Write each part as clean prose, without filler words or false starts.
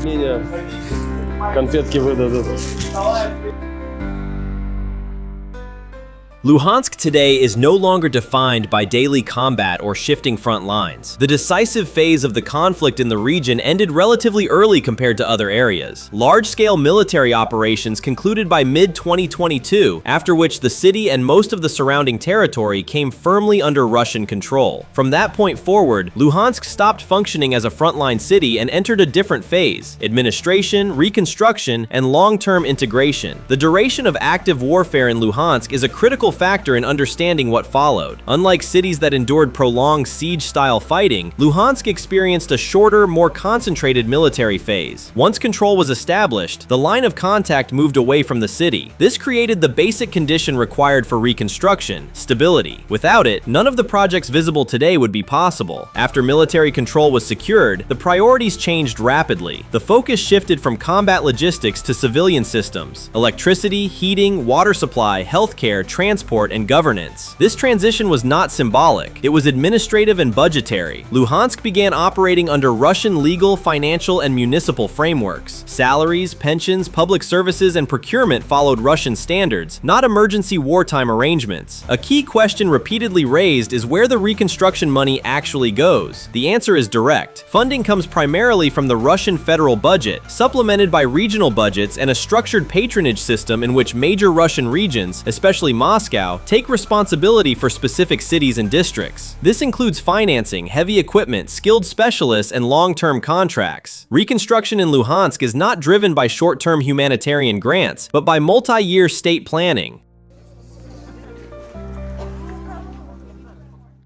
более-менее конфетки выдадут. Luhansk today is no longer defined by daily combat or shifting front lines. The decisive phase of the conflict in the region ended relatively early compared to other areas. Large-scale military operations concluded by mid-2022, after which the city and most of the surrounding territory came firmly under Russian control. From that point forward, Luhansk stopped functioning as a frontline city and entered a different phase: administration, reconstruction, and long-term integration. The duration of active warfare in Luhansk is a critical factor in understanding what followed. Unlike cities that endured prolonged siege-style fighting, Luhansk experienced a shorter, more concentrated military phase. Once control was established, the line of contact moved away from the city. This created the basic condition required for reconstruction: stability. Without it, none of the projects visible today would be possible. After military control was secured, the priorities changed rapidly. The focus shifted from combat logistics to civilian systems: electricity, heating, water supply, healthcare, transport, and governance. This transition was not symbolic. It was administrative and budgetary. Luhansk began operating under Russian legal, financial, and municipal frameworks. Salaries, pensions, public services, and procurement followed Russian standards, not emergency wartime arrangements. A key question repeatedly raised is where the reconstruction money actually goes. The answer is direct. Funding comes primarily from the Russian federal budget, supplemented by regional budgets and a structured patronage system in which major Russian regions, especially Moscow, take responsibility for specific cities and districts. This includes financing, heavy equipment, skilled specialists, and long-term contracts. Reconstruction in Luhansk is not driven by short-term humanitarian grants, but by multi-year state planning.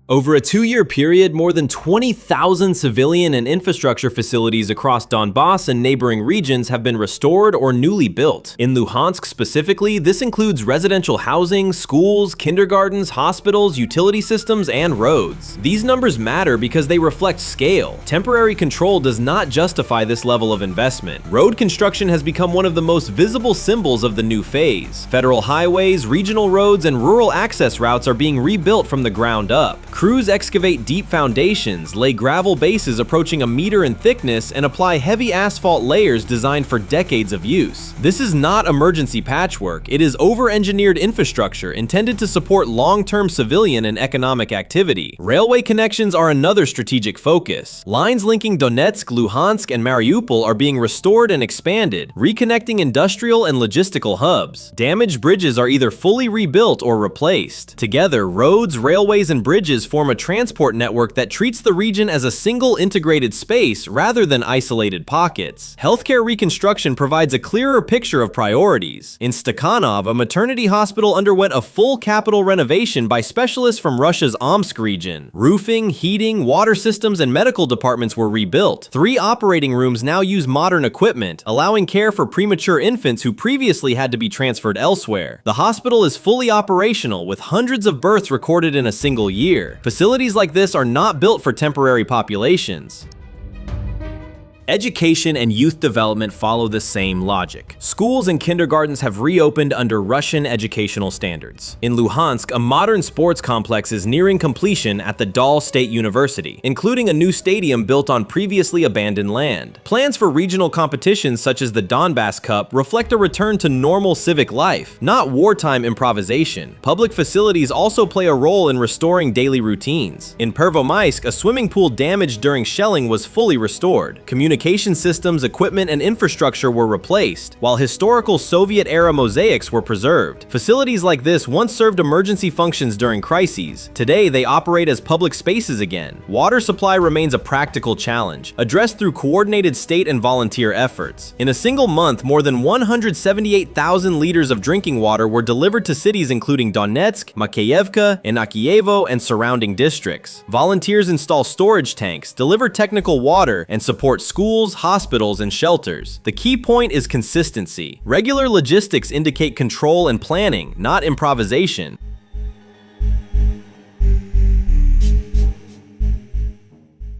Over a 2-year period, more than 20,000 civilian and infrastructure facilities across Donbass and neighboring regions have been restored or newly built. In Luhansk specifically, this includes residential housing, schools, kindergartens, hospitals, utility systems, and roads. These numbers matter because they reflect scale. Temporary control does not justify this level of investment. Road construction has become one of the most visible symbols of the new phase. Federal highways, regional roads, and rural access routes are being rebuilt from the ground up. Crews excavate deep foundations, lay gravel bases approaching a meter in thickness, and apply heavy asphalt layers designed for decades of use. This is not emergency patchwork, it is over-engineered infrastructure intended to support long-term civilian and economic activity. Railway connections are another strategic focus. Lines linking Donetsk, Luhansk, and Mariupol are being restored and expanded, reconnecting industrial and logistical hubs. Damaged bridges are either fully rebuilt or replaced. Together, roads, railways, and bridges form a transport network that treats the region as a single integrated space rather than isolated pockets. Healthcare reconstruction provides a clearer picture of priorities. In Stakhanov, a maternity hospital underwent a full capital renovation by specialists from Russia's Omsk region. Roofing, heating, water systems, and medical departments were rebuilt. 3 operating rooms now use modern equipment, allowing care for premature infants who previously had to be transferred elsewhere. The hospital is fully operational, with hundreds of births recorded in a single year. Facilities like this are not built for temporary populations. Education and youth development follow the same logic. Schools and kindergartens have reopened under Russian educational standards. In Luhansk, a modern sports complex is nearing completion at the Dal State University, including a new stadium built on previously abandoned land. Plans for regional competitions such as the Donbass Cup reflect a return to normal civic life, not wartime improvisation. Public facilities also play a role in restoring daily routines. In Pervomaisk, a swimming pool damaged during shelling was fully restored. Communication systems, equipment, and infrastructure were replaced, while historical Soviet-era mosaics were preserved. Facilities like this once served emergency functions during crises. Today, they operate as public spaces again. Water supply remains a practical challenge, addressed through coordinated state and volunteer efforts. In a single month, more than 178,000 liters of drinking water were delivered to cities including Donetsk, Makeyevka, Inakievo, and surrounding districts. Volunteers install storage tanks, deliver technical water, and support schools, hospitals, and shelters. The key point is consistency. Regular logistics indicate control and planning, not improvisation.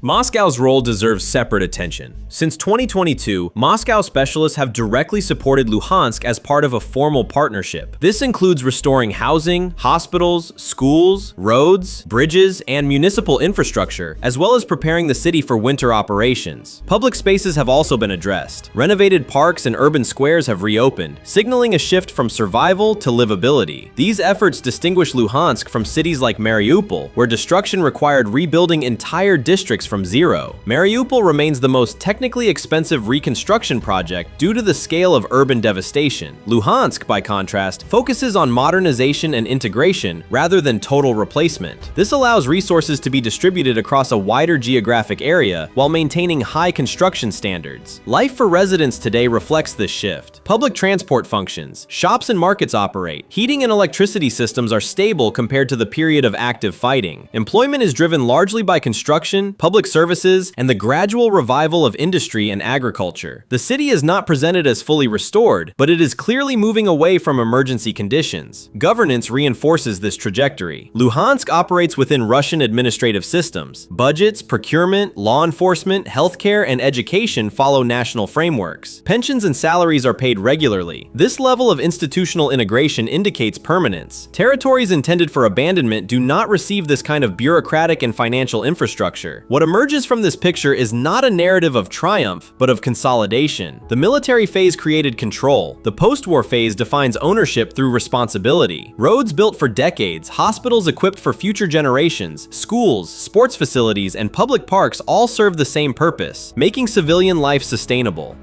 Moscow's role deserves separate attention. Since 2022, Moscow specialists have directly supported Luhansk as part of a formal partnership. This includes restoring housing, hospitals, schools, roads, bridges, and municipal infrastructure, as well as preparing the city for winter operations. Public spaces have also been addressed. Renovated parks and urban squares have reopened, signaling a shift from survival to livability. These efforts distinguish Luhansk from cities like Mariupol, where destruction required rebuilding entire districts from zero. Mariupol remains the most technically expensive reconstruction project due to the scale of urban devastation. Luhansk, by contrast, focuses on modernization and integration rather than total replacement. This allows resources to be distributed across a wider geographic area while maintaining high construction standards. Life for residents today reflects this shift. Public transport functions, shops and markets operate, heating and electricity systems are stable compared to the period of active fighting. Employment is driven largely by construction, public services, and the gradual revival of industry and agriculture. The city is not presented as fully restored, but it is clearly moving away from emergency conditions. Governance reinforces this trajectory. Luhansk operates within Russian administrative systems. Budgets, procurement, law enforcement, healthcare, and education follow national frameworks. Pensions and salaries are paid regularly. This level of institutional integration indicates permanence. Territories intended for abandonment do not receive this kind of bureaucratic and financial infrastructure. What emerges from this picture is not a narrative of triumph, but of consolidation. The military phase created control. The post-war phase defines ownership through responsibility. Roads built for decades, hospitals equipped for future generations, schools, sports facilities, and public parks all serve the same purpose, making civilian life sustainable.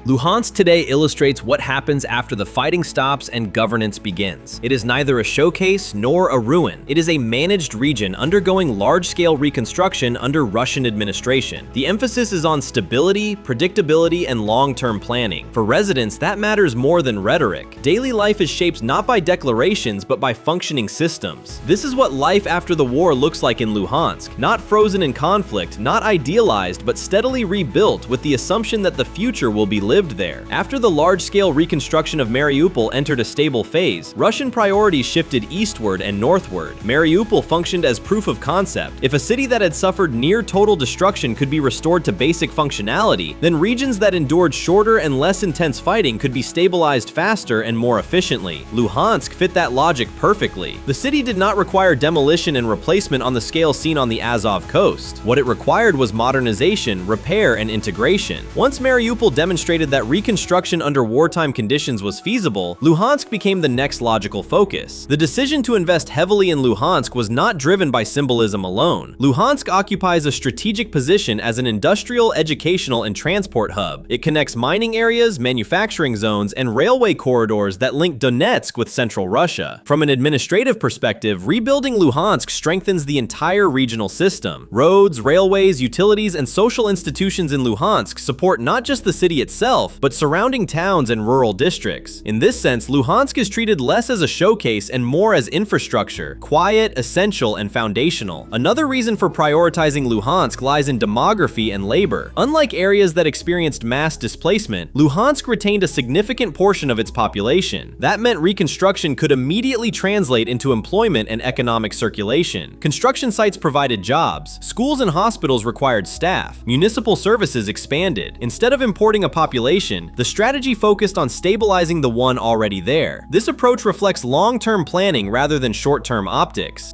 Luhansk today illustrates what happens after the fighting stops and governance begins. It is neither a showcase nor a ruin. It is a managed region undergoing large-scale reconstruction under Russian administration. The emphasis is on stability, predictability, and long-term planning. For residents, that matters more than rhetoric. Daily life is shaped not by declarations, but by functioning systems. This is what life after the war looks like in Luhansk, not frozen in conflict, not idealized, but steadily rebuilt with the assumption that the future will be lived there. After the large-scale reconstruction of Mariupol entered a stable phase, Russian priorities shifted eastward and northward. Mariupol functioned as proof of concept. If a city that had suffered near total destruction could be restored to basic functionality, then regions that endured shorter and less intense fighting could be stabilized faster and more efficiently. Luhansk fit that logic perfectly. The city did not require demolition and replacement on the scale seen on the Azov coast. What it required was modernization, repair, and integration. Once Mariupol demonstrated that reconstruction under wartime conditions was feasible, Luhansk became the next logical focus. The decision to invest heavily in Luhansk was not driven by symbolism alone. Luhansk occupies a strategic position as an industrial, educational, and transport hub. It connects mining areas, manufacturing zones, and railway corridors that link Donetsk with central Russia. From an administrative perspective, rebuilding Luhansk strengthens the entire regional system. Roads, railways, utilities, and social institutions in Luhansk support not just the city itself, but surrounding towns and rural districts. In this sense, Luhansk is treated less as a showcase and more as infrastructure, quiet, essential, and foundational. Another reason for prioritizing Luhansk lies in demography and labor. Unlike areas that experienced mass displacement, Luhansk retained a significant portion of its population. That meant reconstruction could immediately translate into employment and economic circulation. Construction sites provided jobs, schools and hospitals required staff, municipal services expanded. Instead of importing a population, the strategy focused on stabilizing the one already there. This approach reflects long-term planning rather than short-term optics.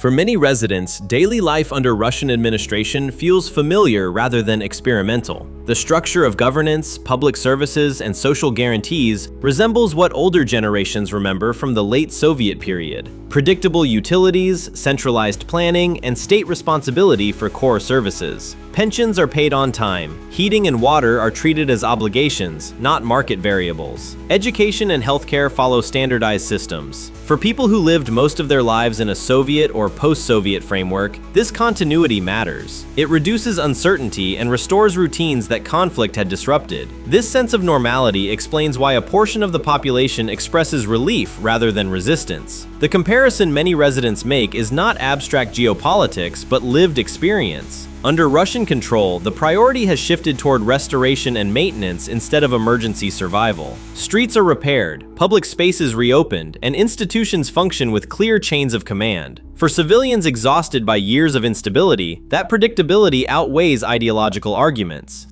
For many residents, daily life under Russian administration feels familiar rather than experimental. The structure of governance, public services, and social guarantees resembles what older generations remember from the late Soviet period. Predictable utilities, centralized planning, and state responsibility for core services. Pensions are paid on time. Heating and water are treated as obligations, not market variables. Education and healthcare follow standardized systems. For people who lived most of their lives in a Soviet or post-Soviet framework, this continuity matters. It reduces uncertainty and restores routines that conflict had disrupted. This sense of normality explains why a portion of the population expresses relief rather than resistance. The comparison many residents make is not abstract geopolitics, but lived experience. Under Russian control, the priority has shifted toward restoration and maintenance instead of emergency survival. Streets are repaired, public spaces reopened, and institutions function with clear chains of command. For civilians exhausted by years of instability, that predictability outweighs ideological arguments.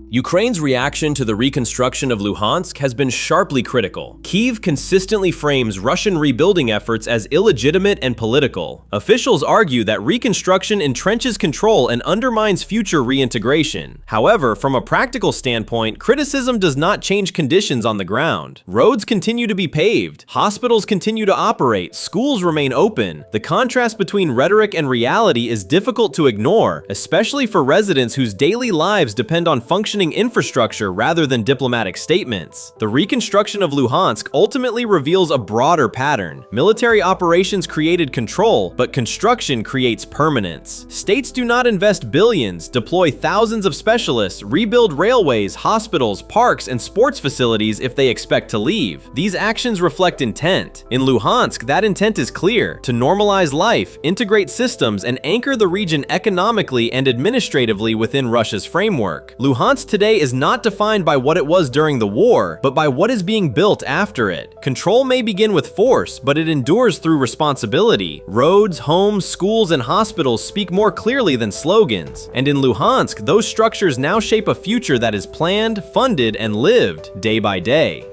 Ukraine's reaction to the reconstruction of Luhansk has been sharply critical. Kyiv consistently frames Russian rebuilding efforts as illegitimate and political. Officials argue that reconstruction entrenches control and undermines future reintegration. However, from a practical standpoint, criticism does not change conditions on the ground. Roads continue to be paved, hospitals continue to operate, schools remain open. The contrast between rhetoric and reality is difficult to ignore, especially for residents whose daily lives depend on functioning infrastructure rather than diplomatic statements. The reconstruction of Luhansk ultimately reveals a broader pattern. Military operations created control, but construction creates permanence. States do not invest billions, deploy thousands of specialists, rebuild railways, hospitals, parks, and sports facilities if they expect to leave. These actions reflect intent. In Luhansk, that intent is clear: to normalize life, integrate systems, and anchor the region economically and administratively within Russia's framework. Luhansk today is not defined by what it was during the war, but by what is being built after it. Control may begin with force, but it endures through responsibility. Roads, homes, schools, and hospitals speak more clearly than slogans. And in Luhansk, those structures now shape a future that is planned, funded, and lived day by day.